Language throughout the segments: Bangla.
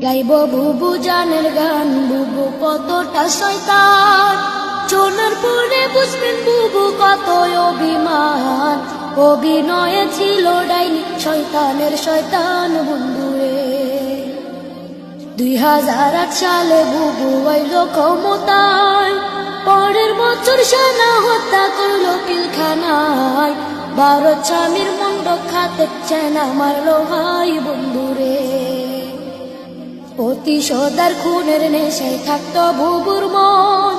গাইব বুবু জানের গান, বুবু কতটা শয়তান, শোনার পরে বুঝবেন বুবু কত অভিমান। অভিনয়ে ছিল ডাইনি শয়তানের শয়তান বন্ধুরে। 2008 সালে বুবু আইল ক্ষমতায়, পরের বছর সেনা হত্যা করল পিলখানায়। ভারত স্বামীর মন্ড খাতে সেনা মারলো ভাই বন্ধুরে। প্রতিশোধার খুনের নেশায় থাকতো বুবুর মন,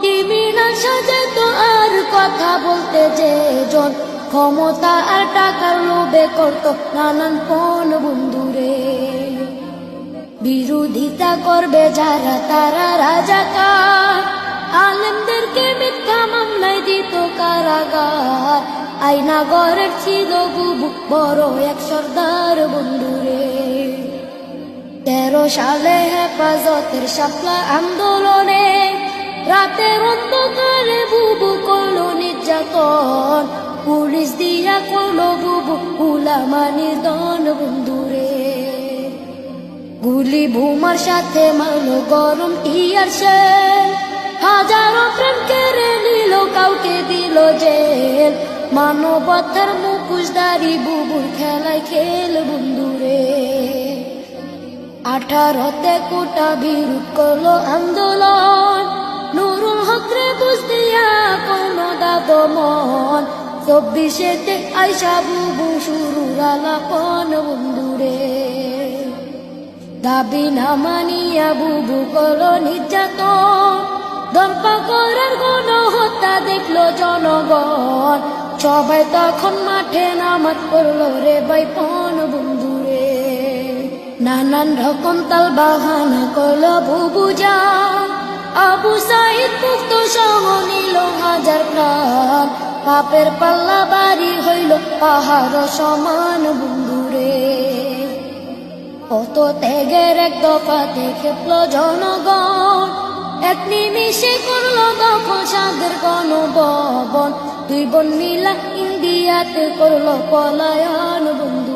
ক্রিমিনাল সাজাতো আর কথা বলতে যে জন, ক্ষমতা আর টাকার লোভে করতো নানান পণ বন্ধুরে। বিরোধিতা করবে যারা তারা রাজাকার, আলেমদেরকে মিথ্যা মামলায় দিত কারাগার। আয়নাগরের ছিল বুবু বড় এক সর্দার বন্ধুরে। 13 সালে হেফাজতের শাপলা আন্দোলনে রাতের অন্ধকারে বুবু করলো নির্যাতন, পুলিশ দিয়া করলো বুবু উলামা নির্দন বন্ধুরে। গুলি বোমার সাথে মারলো গরম টিয়ার শেল, হাজারো প্রাণ কেড়ে নিল কাউকে দিল জেল। মানবতার মুখোশধারী বুবুর খেলায় খেল বন্ধুরে। 18তে কোটা বিরোধ করলো আন্দোলন, নুরুল হক রে বুঝ দিয়া কোনো দাদমন। 24তে আইসা বুবু শুরুর আলাপন বন্ধুরে। দাবি না মানিয়া বুবু করলো নির্যাতন, দরপা করার গণহত্যা দেখলো জনগণ। সবাই তখন মাঠে নামাজ পড়লো রে বাইপন বন্ধুরে। নানান রকম তাল বাহানা করলো বুবু জান, আবু সাইদ মুক্ত সহ নিল হাজার প্রাণ। পাপের পাল্লা বাড়ি হইল পাহাড় সমান বন্ধুরে। কত ত্যাগের এক দফাতে খেপল জনগণ, এক নিমিষে করলো দখল সাদের গণভবন। 2 বোন মিলা ইন্ডিয়াতে করলো পলায়ন বন্ধু।